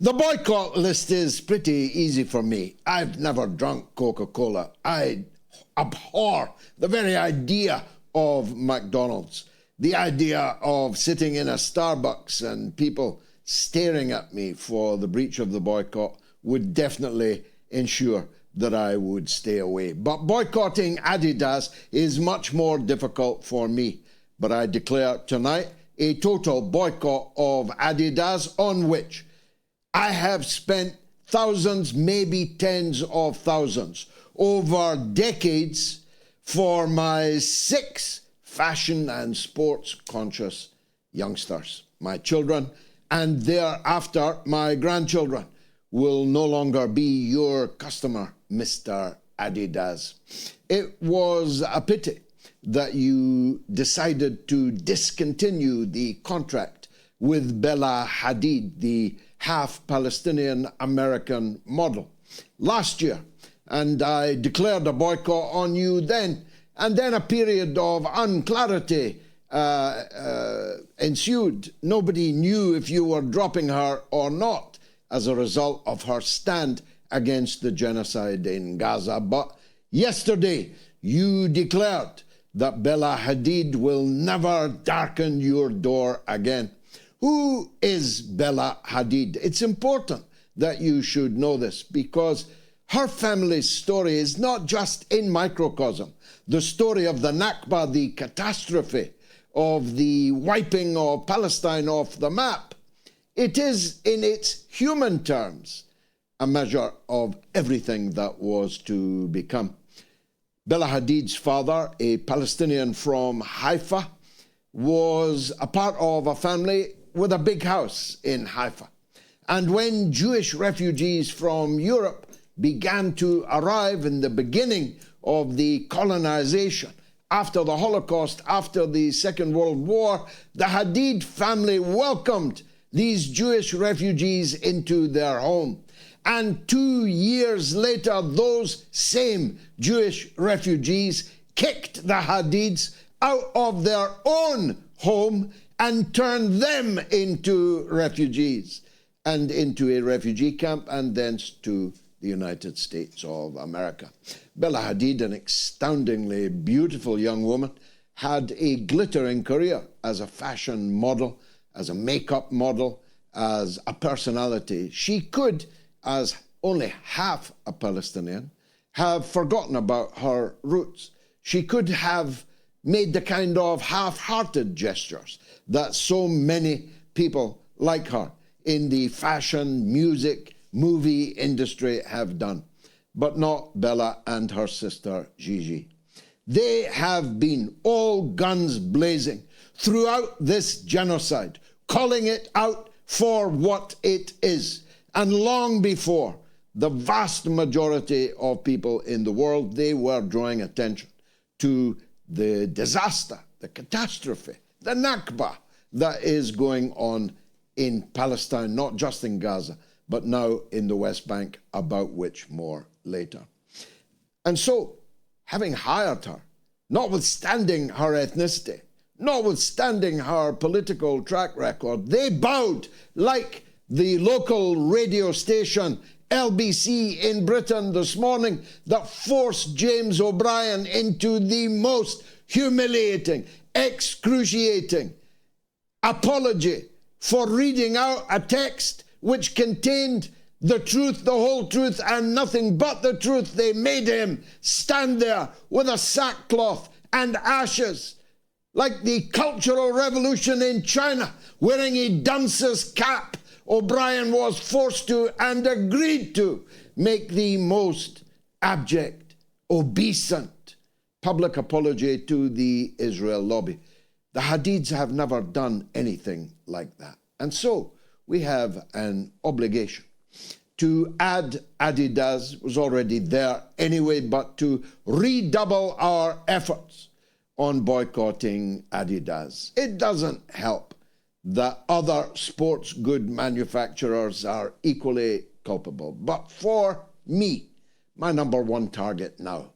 The boycott list is pretty easy for me. I've never drunk Coca-Cola. I abhor the very idea of McDonald's, the idea of sitting in a Starbucks and people staring at me for the breach of the boycott would definitely ensure that I would stay away. But boycotting Adidas is much more difficult for me. But I declare tonight a total boycott of Adidas, on which I have spent thousands, maybe tens of thousands, over decades for my 6 fashion and sports conscious youngsters. My children, and thereafter my grandchildren, will no longer be your customer, Mr. Adidas. It was a pity that you decided to discontinue the contract with Bella Hadid, the half-Palestinian American model, last year, and I declared a boycott on you then, and then a period of unclarity ensued. Nobody knew if you were dropping her or not as a result of her stand against the genocide in Gaza. But yesterday, you declared that Bella Hadid will never darken your door again. Who is Bella Hadid? It's important that you should know this, because her family's story is not just in microcosm. The story of the Nakba, the catastrophe of the wiping of Palestine off the map, it is, in its human terms, a measure of everything that was to become. Bella Hadid's father, a Palestinian from Haifa, was a part of a family with a big house in Haifa. And when Jewish refugees from Europe began to arrive in the beginning of the colonization, after the Holocaust, after the Second World War, the Hadid family welcomed these Jewish refugees into their home. And 2 years later, those same Jewish refugees kicked the Hadids out of their own home and turned them into refugees, and into a refugee camp, and thence to the United States of America. Bella Hadid, an astoundingly beautiful young woman, had a glittering career as a fashion model, as a makeup model, as a personality. She could, as only half a Palestinian, have forgotten about her roots. She could have made the kind of half-hearted gestures that so many people like her in the fashion, music, movie industry have done. But not Bella and her sister Gigi. They have been all guns blazing throughout this genocide, calling it out for what it is. And long before the vast majority of people in the world, they were drawing attention to the disaster, the catastrophe, the Nakba that is going on in Palestine, not just in Gaza, but now in the West Bank, about which more later. And so, having hired her, notwithstanding her ethnicity, notwithstanding her political track record, they bowed like the local radio station LBC in Britain this morning that forced James O'Brien into the most humiliating, excruciating apology for reading out a text which contained the truth, the whole truth, and nothing but the truth. They made him stand there with a sackcloth and ashes, like the Cultural Revolution in China, wearing a dunce's cap. O'Brien was forced to and agreed to make the most abject, obeisant public apology to the Israel lobby. The Hadids have never done anything like that. And so we have an obligation to add Adidas, was already there anyway, but to redouble our efforts on boycotting Adidas. It doesn't help that other sports good manufacturers are equally culpable. But for me, my number one target now,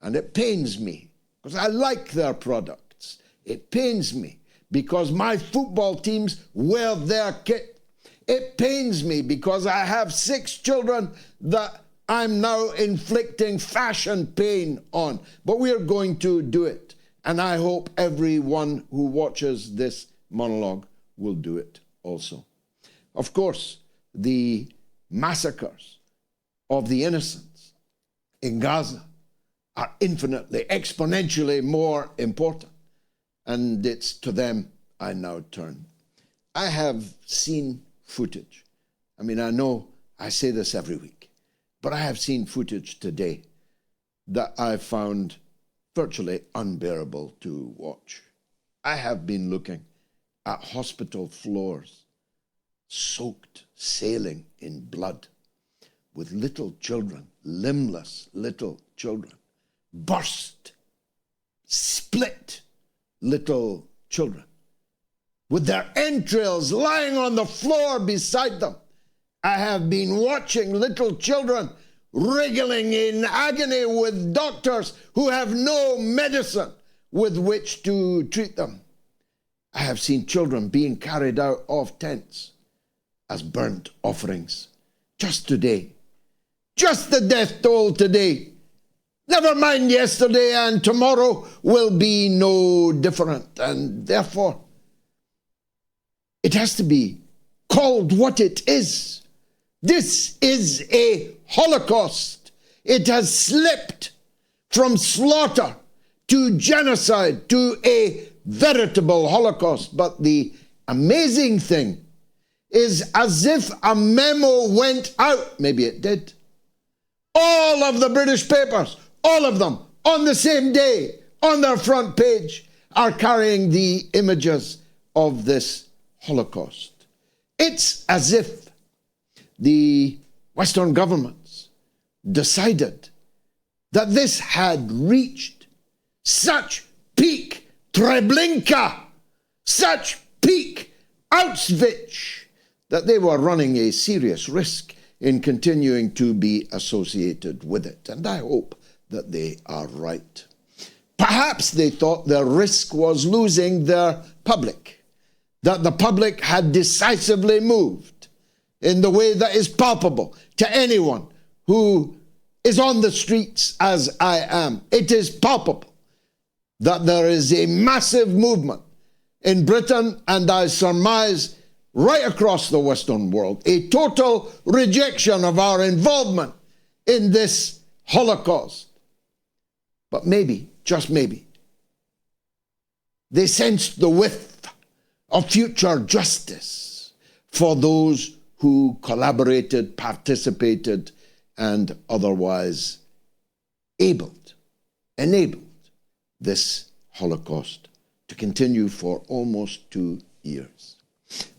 and it pains me because I like their products. It pains me because my football teams wear their kit. It pains me because I have 6 children that I'm now inflicting fashion pain on. But we're going to do it. And I hope everyone who watches this monologue will do it also. Of course, the massacres of the innocents in Gaza are infinitely, exponentially more important. And it's to them I now turn. I have seen footage. I mean, I know I say this every week, but I have seen footage today that I found virtually unbearable to watch. I have been looking at hospital floors soaked, sailing in blood, with little children, limbless little children, burst, split little children, with their entrails lying on the floor beside them. I have been watching little children wriggling in agony with doctors who have no medicine with which to treat them. I have seen children being carried out of tents as burnt offerings. Just today, just the death toll today. Never mind yesterday, and tomorrow will be no different. And therefore, it has to be called what it is. This is a Holocaust. It has slipped from slaughter to genocide to a veritable Holocaust. But the amazing thing is, as if a memo went out, maybe it did, all of the British papers, all of them, on the same day, on their front page, are carrying the images of this Holocaust. It's as if the Western governments decided that this had reached such peak Treblinka, such peak Auschwitz, that they were running a serious risk in continuing to be associated with it. And I hope that they are right. Perhaps they thought their risk was losing their public, that the public had decisively moved in the way that is palpable to anyone who is on the streets as I am. It is palpable that there is a massive movement in Britain, and I surmise right across the Western world, a total rejection of our involvement in this Holocaust. But maybe, just maybe, they sensed the whiff of future justice for those who collaborated, participated, and otherwise enabled this Holocaust to continue for almost 2 years.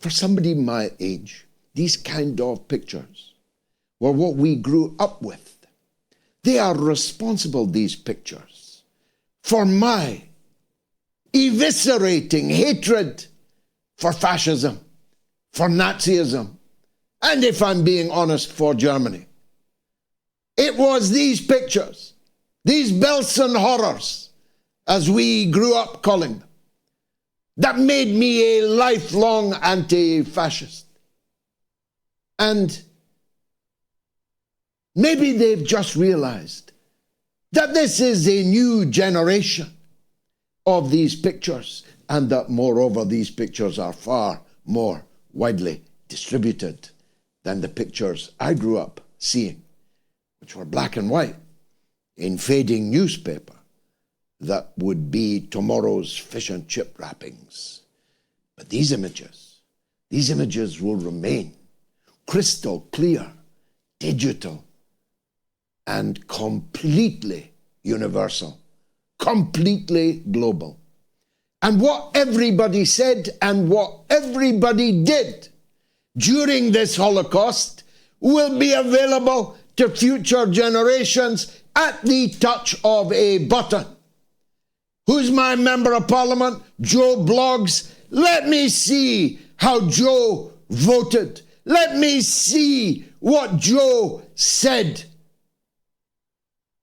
For somebody my age, these kind of pictures were what we grew up with. They are responsible, these pictures, for my eviscerating hatred for fascism, for Nazism, and if I'm being honest, for Germany. It was these pictures, these Belsen horrors, as we grew up calling them, that made me a lifelong anti-fascist. And maybe they've just realized that this is a new generation of these pictures, and that moreover these pictures are far more widely distributed than the pictures I grew up seeing, which were black and white in fading newspaper that would be tomorrow's fish and chip wrappings. But these images will remain crystal clear, digital, and completely universal, completely global. And what everybody said and what everybody did during this Holocaust will be available to future generations at the touch of a button. Who's my member of parliament? Joe Bloggs. Let me see how Joe voted. Let me see what Joe said.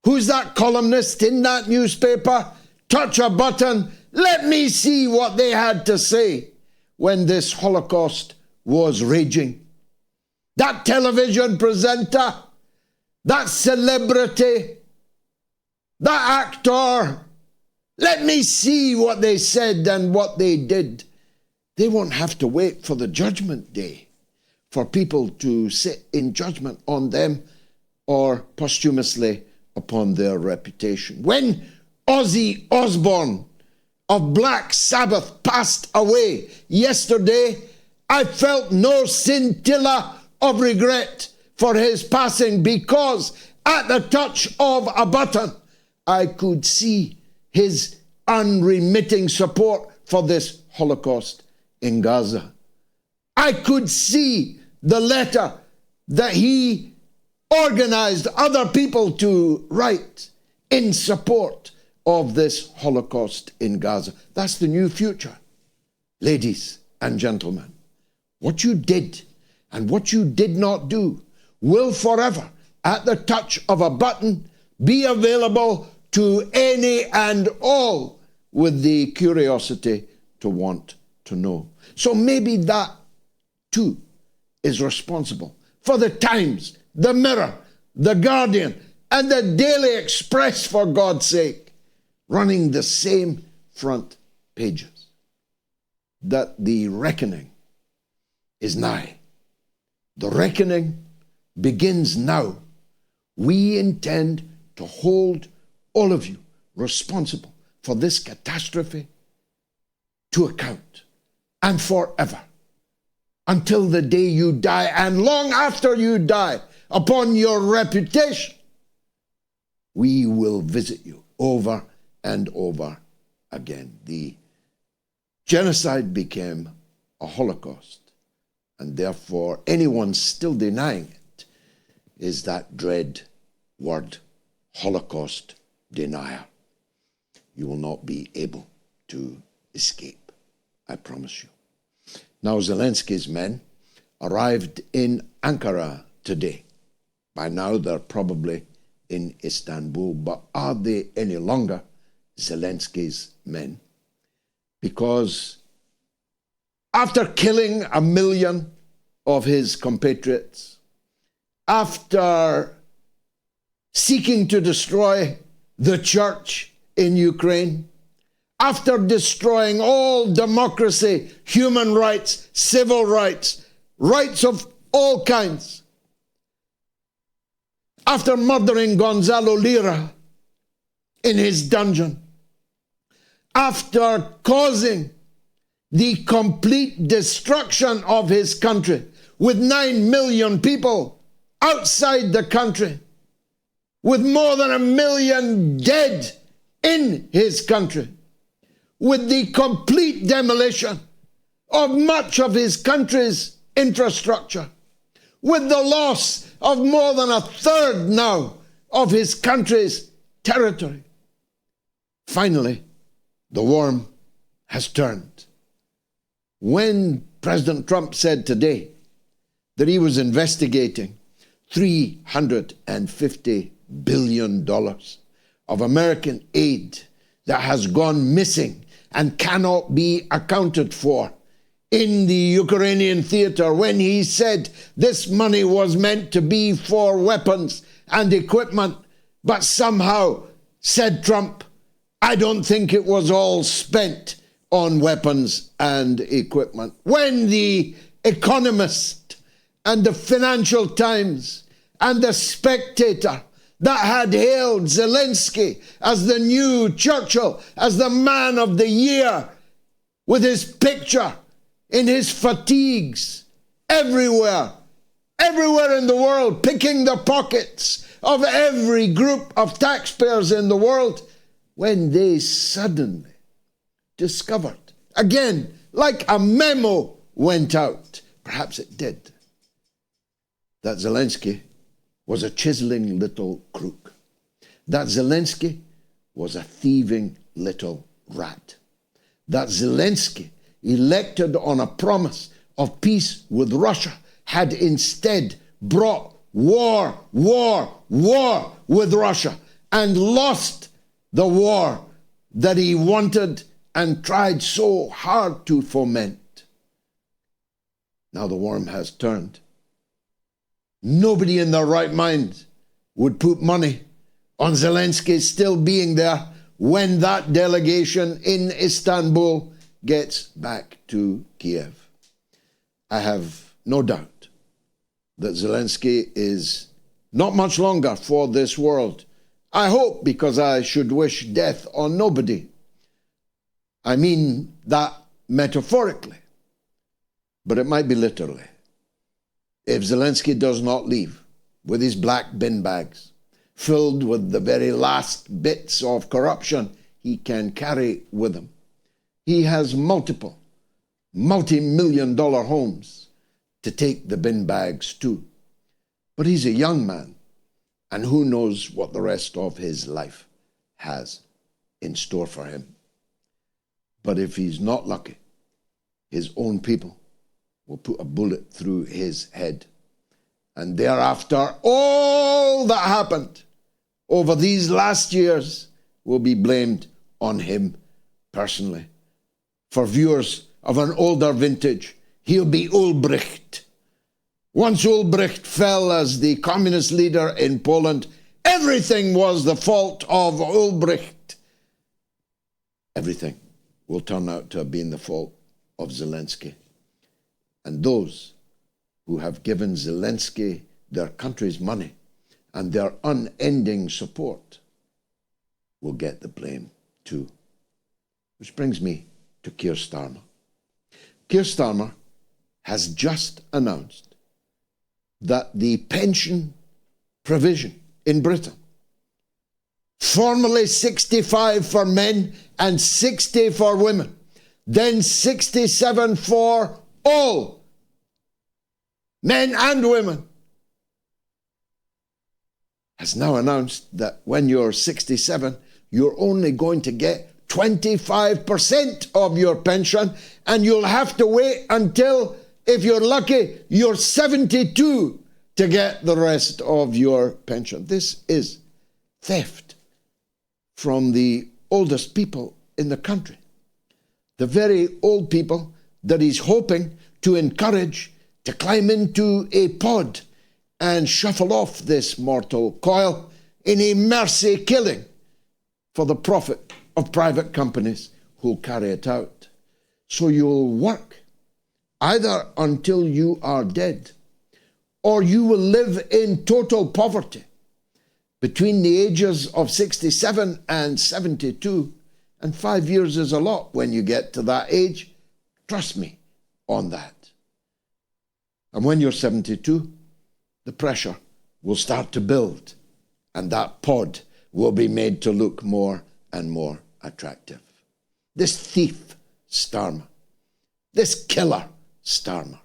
Who's that columnist in that newspaper? Touch a button. Let me see what they had to say when this Holocaust was raging. that television presenter, that celebrity, that actor. Let me see what they said and what they did. They won't have to wait for the judgment day for people to sit in judgment on them or posthumously upon their reputation. When Ozzy Osbourne of Black Sabbath passed away yesterday, I felt no scintilla of regret for his passing, because at the touch of a button, I could see his unremitting support for this Holocaust in Gaza. I could see the letter that he organized other people to write in support of this Holocaust in Gaza. That's the new future. Ladies and gentlemen, what you did and what you did not do will forever, at the touch of a button, be available to any and all with the curiosity to want to know. So maybe that too is responsible for the Times, the Mirror, the Guardian, and the Daily Express, for God's sake, running the same front pages. That the reckoning is nigh. The reckoning begins now. We intend to hold all of you responsible for this catastrophe to account, and forever, until the day you die, and long after you die, upon your reputation, we will visit you over and over again. The genocide became a Holocaust, and therefore anyone still denying it is that dread word, Holocaust denier. You will not be able to escape, I promise you. Now, Zelensky's men arrived in Ankara today. By now, they're probably in Istanbul, but are they any longer Zelensky's men? Because after killing 1 million of his compatriots, after seeking to destroy the church in Ukraine, after destroying all democracy, human rights, civil rights, rights of all kinds, after murdering Gonzalo Lira in his dungeon, after causing the complete destruction of his country, with 9 million people outside the country, with more than 1 million dead in his country, with the complete demolition of much of his country's infrastructure, with the loss of more than 1/3 now of his country's territory. Finally, the worm has turned. When President Trump said today that he was investigating $350 billion of American aid that has gone missing and cannot be accounted for in the Ukrainian theater, when he said this money was meant to be for weapons and equipment, but somehow, said Trump, I don't think it was all spent on weapons and equipment. When the Economist and the Financial Times and the Spectator that had hailed Zelensky as the new Churchill, as the man of the year, with his picture in his fatigues, everywhere in the world, picking the pockets of every group of taxpayers in the world, when they suddenly discovered, again, like a memo went out, perhaps it did, that Zelensky was a chiseling little crook, that Zelensky was a thieving little rat, that Zelensky, elected on a promise of peace with Russia, had instead brought war with Russia, and lost the war that he wanted and tried so hard to foment. Now the worm has turned, Nobody in their right mind would put money on Zelensky still being there when that delegation in Istanbul gets back to Kiev. I have no doubt that Zelensky is not much longer for this world. I hope, because I should wish death on nobody. I mean that metaphorically, but it might be literally. If Zelensky does not leave with his black bin bags filled with the very last bits of corruption he can carry with him, he has multiple, multi-million-dollar homes to take the bin bags to. But he's a young man, and who knows what the rest of his life has in store for him. But if he's not lucky, his own people will put a bullet through his head. And thereafter, all that happened over these last years will be blamed on him personally. For viewers of an older vintage, he'll be Ulbricht. Once Ulbricht fell as the communist leader in Poland, everything was the fault of Ulbricht. Everything will turn out to have been the fault of Zelensky. And those who have given Zelensky their country's money and their unending support will get the blame too. Which brings me to Keir Starmer. Keir Starmer has just announced that the pension provision in Britain, formerly 65 for men and 60 for women, then 67 for all, men and women, has now announced that when you're 67, you're only going to get 25% of your pension, and you'll have to wait until, if you're lucky, you're 72 to get the rest of your pension. This is theft from the oldest people in the country. The very old people that he's hoping to encourage to climb into a pod and shuffle off this mortal coil in a mercy killing for the profit of private companies who'll carry it out. So you'll work either until you are dead, or you will live in total poverty between the ages of 67 and 72, and 5 years is a lot when you get to that age. Trust me on that. And when you're 72, the pressure will start to build, and that pod will be made to look more and more attractive. This thief Starmer, this killer Starmer,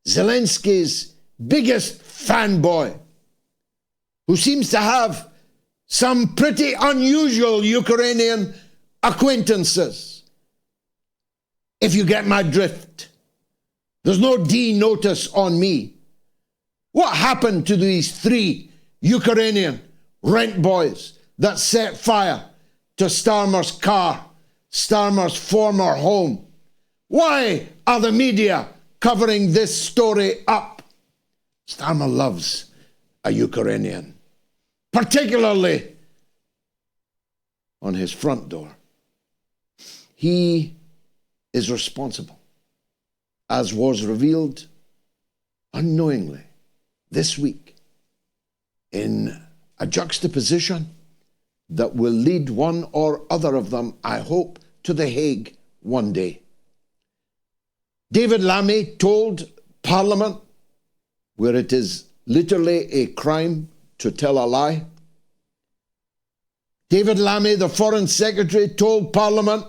Zelensky's biggest fanboy, who seems to have some pretty unusual Ukrainian acquaintances. If you get my drift, there's no D notice on me. What happened to these 3 Ukrainian rent boys that set fire to Starmer's car, Starmer's former home? Why are the media covering this story up? Starmer loves a Ukrainian, particularly on his front door. He is responsible, as was revealed unknowingly this week, in a juxtaposition that will lead one or other of them, I hope, to The Hague one day. David Lammy told Parliament, where it is literally a crime to tell a lie. David Lammy, the Foreign Secretary, told Parliament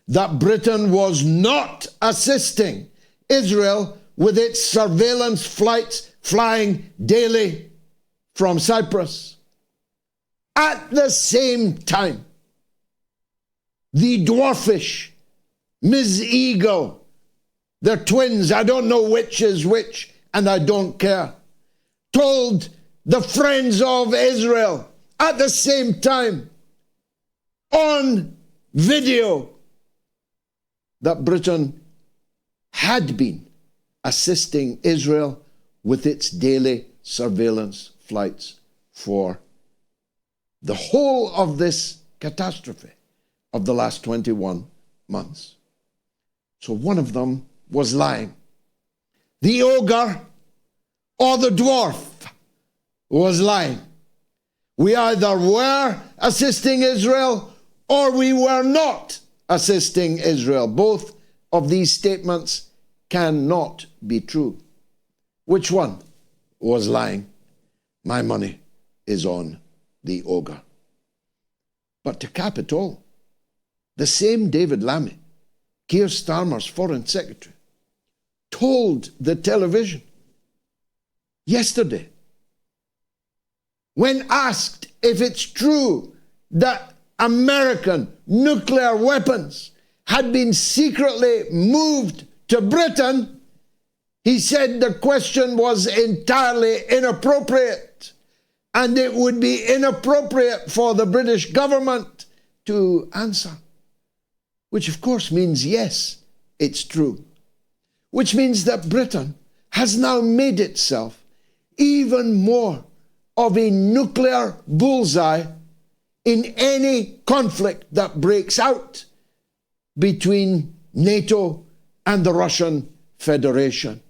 that Britain was not assisting Israel with its surveillance flights flying daily from Cyprus. At the same time, the dwarfish Ms. Eagle, they're twins, I don't know which is which, and I don't care, told the Friends of Israel at the same time on video that Britain had been assisting Israel with its daily surveillance flights for the whole of this catastrophe of the last 21 months. So one of them was lying. The ogre or the dwarf was lying. We either were assisting Israel or we were not assisting Israel. Both of these statements cannot be true. Which one was lying? My money is on the ogre. But to cap it all, the same David Lammy, Keir Starmer's foreign secretary, told the television yesterday, when asked if it's true that American nuclear weapons had been secretly moved to Britain, he said the question was entirely inappropriate, and it would be inappropriate for the British government to answer. Which of course means yes, it's true. Which means that Britain has now made itself even more of a nuclear bullseye in any conflict that breaks out between NATO and the Russian Federation.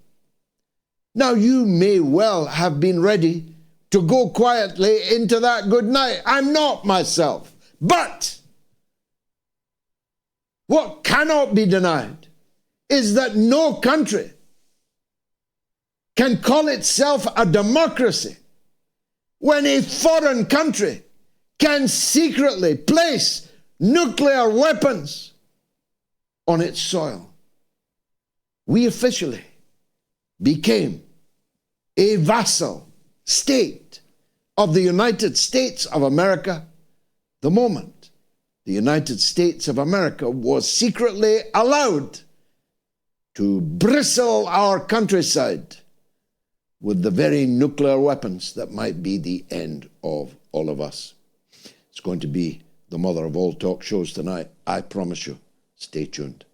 Now, you may well have been ready to go quietly into that good night. I'm not myself. But what cannot be denied is that no country can call itself a democracy when a foreign country can secretly place nuclear weapons on its soil. We officially became a vassal state of the United States of America the moment the United States of America was secretly allowed to bristle our countryside with the very nuclear weapons that might be the end of all of us. It's going to be the mother of all talk shows tonight. I promise you. Stay tuned.